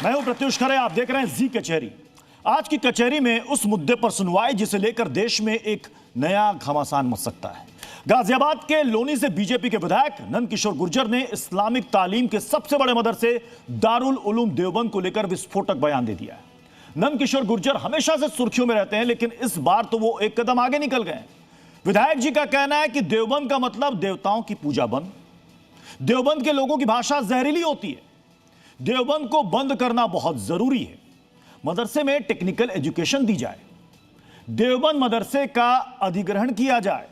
मैं हूं प्रत्युष खरे, आप देख रहे हैं जी कचहरी। आज की कचहरी में उस मुद्दे पर सुनवाई जिसे लेकर देश में एक नया घमासान मच सकता है। गाजियाबाद के लोनी से बीजेपी के विधायक नंदकिशोर गुर्जर ने इस्लामिक तालीम के सबसे बड़े मदरसे दारुल उलूम देवबंद को लेकर विस्फोटक बयान दे दिया है। नंदकिशोर गुर्जर हमेशा से सुर्खियों में रहते हैं, लेकिन इस बार तो वो एक कदम आगे निकल गए। विधायक जी का कहना है कि देवबंद का मतलब देवताओं की पूजा बंद। देवबंद के लोगों की भाषा जहरीली होती है। देवबंद को बंद करना बहुत जरूरी है। मदरसे में टेक्निकल एजुकेशन दी जाए, देवबंद मदरसे का अधिग्रहण किया जाए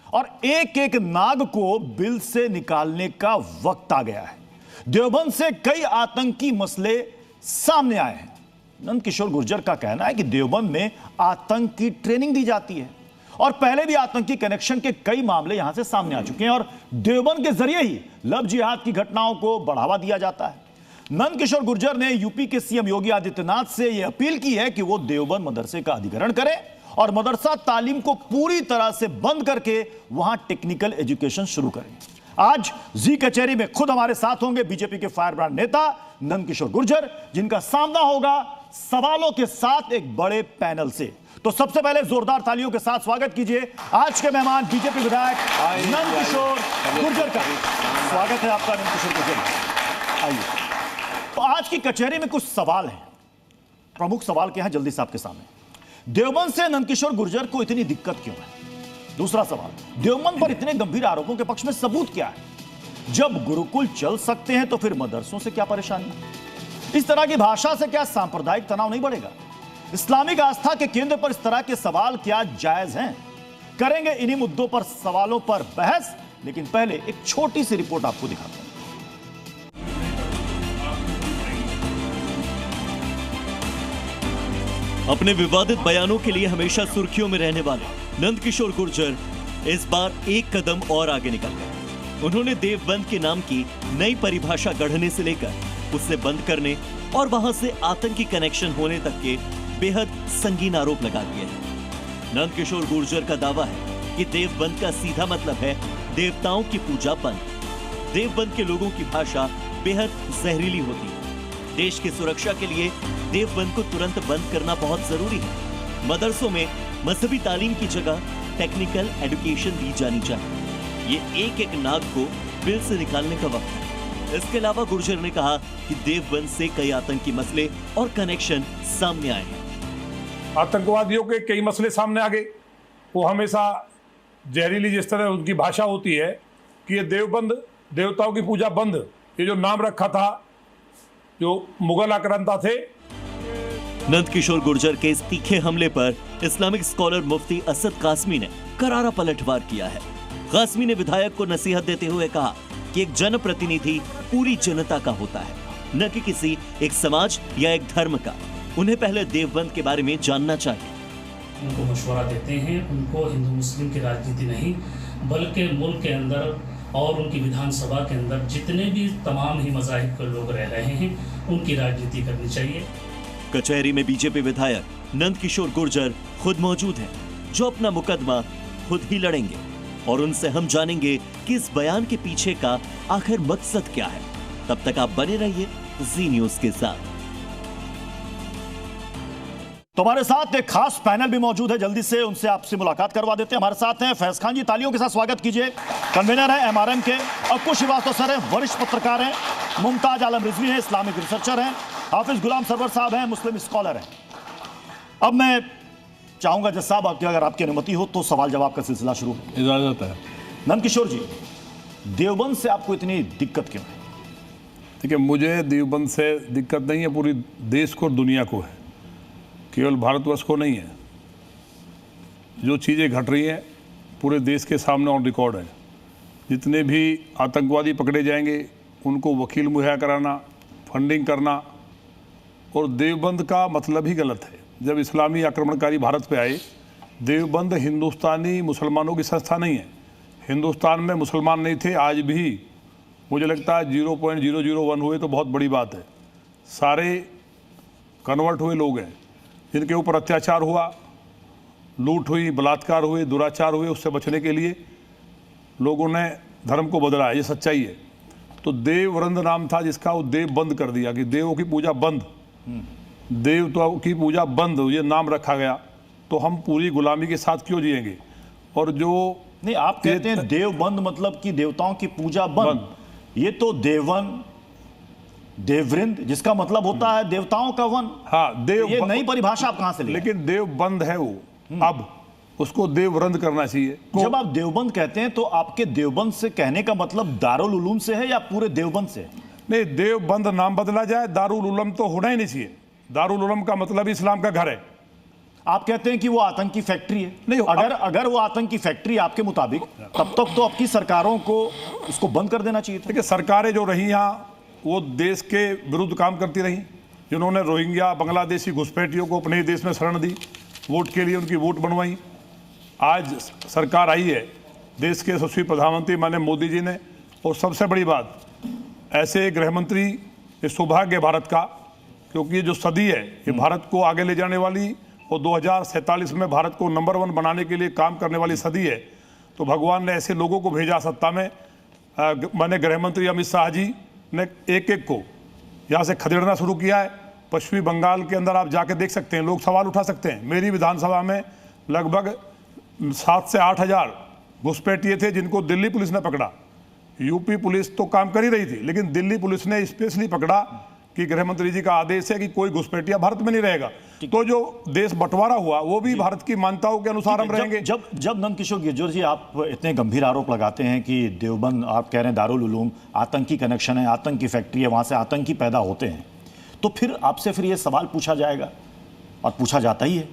और एक एक नाग को बिल से निकालने का वक्त आ गया है। देवबंद से कई आतंकी मसले सामने आए हैं। नंदकिशोर गुर्जर का कहना है कि देवबंद में आतंक की ट्रेनिंग दी जाती है और पहले भी आतंकी कनेक्शन के कई मामले यहां से सामने आ चुके हैं और देवबंद के जरिए ही लव जिहाद की घटनाओं को बढ़ावा दिया जाता है। नंदकिशोर गुर्जर ने यूपी के सीएम योगी आदित्यनाथ से यह अपील की है कि वो देवबंद मदरसे का अधिग्रहण करें और मदरसा तालीम को पूरी तरह से बंद करके वहां टेक्निकल एजुकेशन शुरू करें। आज जी कचहरी में खुद हमारे साथ होंगे बीजेपी के फायर ब्रांड नेता नंदकिशोर गुर्जर, जिनका सामना होगा सवालों के साथ एक बड़े पैनल से। तो सबसे पहले जोरदार तालियों के साथ स्वागत कीजिए आज के मेहमान बीजेपी विधायक नंदकिशोर गुर्जर का। स्वागत है आपका नंदकिशोर गुर्जर। आइए, तो आज की कचहरी में कुछ सवाल हैं, प्रमुख सवाल क्या है जल्दी से आपके सामने। देवबंद से नंदकिशोर गुर्जर को इतनी दिक्कत क्यों है? दूसरा सवाल, देवबंद पर इतने गंभीर आरोपों के पक्ष में सबूत क्या है? जब गुरुकुल चल सकते हैं तो फिर मदरसों से क्या परेशानी? इस तरह की भाषा से क्या सांप्रदायिक तनाव नहीं बढ़ेगा? इस्लामिक आस्था के केंद्र पर इस तरह के सवाल क्या जायज हैं? करेंगे इन्हीं मुद्दों पर सवालों पर बहस, लेकिन पहले एक छोटी सी रिपोर्ट आपको दिखाता हूं। अपने विवादित बयानों के लिए हमेशा सुर्खियों में रहने वाले नंदकिशोर गुर्जर इस बार एक कदम और आगे निकल गए। उन्होंने देवबंद के नाम की नई परिभाषा गढ़ने से लेकर उससे बंद करने और वहां से आतंकी कनेक्शन होने तक के बेहद संगीन आरोप लगा दिए हैं। नंदकिशोर गुर्जर का दावा है कि देवबंद का सीधा मतलब है देवताओं की पूजा बंद। देवबंद के लोगों की भाषा बेहद जहरीली होती है। देश की सुरक्षा के लिए देवबंद को तुरंत बंद करना बहुत जरूरी है। मदरसों में मजहबी तालीम की जगह टेक्निकल एजुकेशन दी जानी चाहिए। ये एक एक नाग को बिल से निकालने का वक्त है। इसके अलावा गुर्जर ने कहा कि देवबंद से कई आतंकी मसले और कनेक्शन सामने आए हैं। आतंकवादियों के कई मसले सामने आ गए। वो हमेशा जहरीली जिस तरह उनकी भाषा होती है कि ये देवबंद देवताओं की पूजा बंद, ये जो नाम रखा था जो मुगल आक्रांता थे। नंदकिशोर गुर्जर के इस तीखे हमले पर इस्लामिक स्कॉलर मुफ्ती असद कासमी ने करारा पलटवार किया है। कासमी ने विधायक को नसीहत देते हुए कहा कि एक जनप्रतिनिधि पूरी जनता का होता है, न कि किसी एक समाज या एक धर्म का। उन्हें पहले देवबंद के बारे में जानना चाहिए। उनको मशवरा देते हैं, उनको हिंदू मुस्लिम की राजनीति नहीं बल्कि मुल्क के अंदर और उनकी विधानसभा के अंदर जितने भी तमाम ही मज़ाहिब के लोग रह रहे हैं उनकी राजनीति करनी चाहिए। कचहरी में बीजेपी विधायक नंदकिशोर गुर्जर खुद मौजूद हैं, जो अपना मुकदमा खुद ही लड़ेंगे और उनसे हम जानेंगे कि इस बयान के पीछे का आखिर मकसद क्या है। तब तक आप बने रहिए जी न्यूज के साथ। तो हमारे साथ एक खास पैनल भी मौजूद है, जल्दी से उनसे आपसे मुलाकात करवा देते हैं। हमारे साथ हैं फैज खान जी, तालियों के साथ स्वागत कीजिए। कन्वीनर है एमआरएम के। अक्कू श्रीवास्तव सर हैं, वरिष्ठ पत्रकार हैं। मुमताज आलम रिजवी हैं, इस्लामिक रिसर्चर हैं। हाफिज गुलाम सरवर साहब हैं, मुस्लिम स्कॉलर हैं। अब मैं चाहूंगा जज साहब आपकी, अगर आपकी अनुमति हो तो सवाल जवाब का सिलसिला शुरू हो। इजाजत है। नंदकिशोर जी, देवबंद से आपको इतनी दिक्कत क्यों है? देखिए, मुझे देवबंद से दिक्कत नहीं है, पूरी देश को और दुनिया को है, केवल भारतवर्ष को नहीं है। जो चीज़ें घट रही हैं पूरे देश के सामने ऑन रिकॉर्ड है। जितने भी आतंकवादी पकड़े जाएंगे उनको वकील मुहैया कराना, फंडिंग करना, और देवबंद का मतलब ही गलत है। जब इस्लामी आक्रमणकारी भारत पे आए, देवबंद हिंदुस्तानी मुसलमानों की संस्था नहीं है। हिंदुस्तान में मुसलमान नहीं थे, आज भी मुझे लगता है 0.001 हुए तो बहुत बड़ी बात है। सारे कन्वर्ट हुए लोग हैं जिनके ऊपर अत्याचार हुआ, लूट हुई, बलात्कार हुए, दुराचार हुए। उससे बचने के लिए लोगों ने धर्म को बदला है, ये सच्चाई है। तो देववंद नाम था जिसका, वो देव बंद कर दिया कि देवों की पूजा बंद, देवताओं की पूजा बंद, ये नाम रखा गया। तो हम पूरी गुलामी के साथ क्यों जिएंगे? और जो नहीं, आप कहते हैं देवबंद मतलब कि देवताओं की पूजा बंद। ये तो देवन, देववृंद, जिसका मतलब होता है देवताओं का वन। हाँ, देव, ये नई परिभाषा आप कहां से ले? लेकिन देव बंद है वो, अब उसको देववृंद करना चाहिए। जब आप देवबंद कहते हैं तो आपके देवबंद से कहने का मतलब दारुल उलूम से है या पूरे देवबंद से? नहीं, देवबंद नाम बदला जाए, दारुल उलूम तो होना ही नहीं चाहिए। दारुल उलूम का मतलब इस्लाम का घर है। आप कहते हैं कि वो आतंकी फैक्ट्री है। नहीं, अगर वो आतंकी फैक्ट्री आपके मुताबिक, तब तक तो आपकी सरकारों को उसको बंद कर देना चाहिए था। देखिए, सरकारें जो रही यहाँ वो देश के विरुद्ध काम करती रही, जिन्होंने रोहिंग्या बांग्लादेशी घुसपैठियों को अपने देश में शरण दी, वोट के लिए उनकी वोट बनवाई। आज सरकार आई है देश के यशस्वी प्रधानमंत्री माननीय मोदी जी ने, और सबसे बड़ी बात, ऐसे गृह मंत्री, ये सौभाग्य भारत का, क्योंकि ये जो सदी है ये भारत को आगे ले जाने वाली और 2047 में भारत को नंबर 1 बनाने के लिए काम करने वाली सदी है। तो भगवान ने ऐसे लोगों को भेजा सत्ता में। माननीय गृह मंत्री अमित शाह जी ने एक एक को यहाँ से खदेड़ना शुरू किया है। पश्चिमी बंगाल के अंदर आप जाके देख सकते हैं, लोग सवाल उठा सकते हैं। मेरी विधानसभा में लगभग 7 से 8 हज़ार घुसपैठिए थे जिनको दिल्ली पुलिस ने पकड़ा। यूपी पुलिस तो काम कर ही रही थी, लेकिन दिल्ली पुलिस ने स्पेशली पकड़ा कि गृह मंत्री जी का आदेश है कि कोई घुसपैठिया भारत में नहीं रहेगा। तो जो देश बंटवारा हुआ वो भी भारत की मान्यताओं के अनुसार हम रहेंगे। जब नंदकिशोर गुर्जर जी, आप इतने गंभीर आरोप लगाते हैं कि देवबंद, आप कह रहे हैं दारुल उलूम आतंकी कनेक्शन है, आतंकी फैक्ट्री है, वहां से आतंकी पैदा होते हैं, तो फिर आपसे फिर ये सवाल पूछा जाएगा और पूछा जाता ही है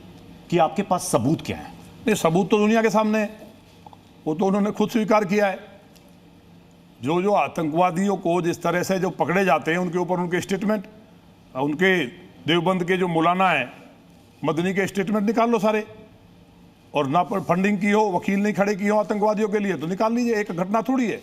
कि आपके पास सबूत क्या है? नहीं, सबूत तो दुनिया के सामने है, वो तो उन्होंने खुद स्वीकार किया है। जो आतंकवादियों को जिस तरह से जो पकड़े जाते हैं उनके ऊपर उनके स्टेटमेंट, उनके देवबंद के जो मौलाना है मदनी के स्टेटमेंट निकाल लो सारे, और ना फंडिंग की हो, वकील नहीं खड़े किए हो आतंकवादियों के लिए, तो निकाल लीजिए। एक घटना थोड़ी है।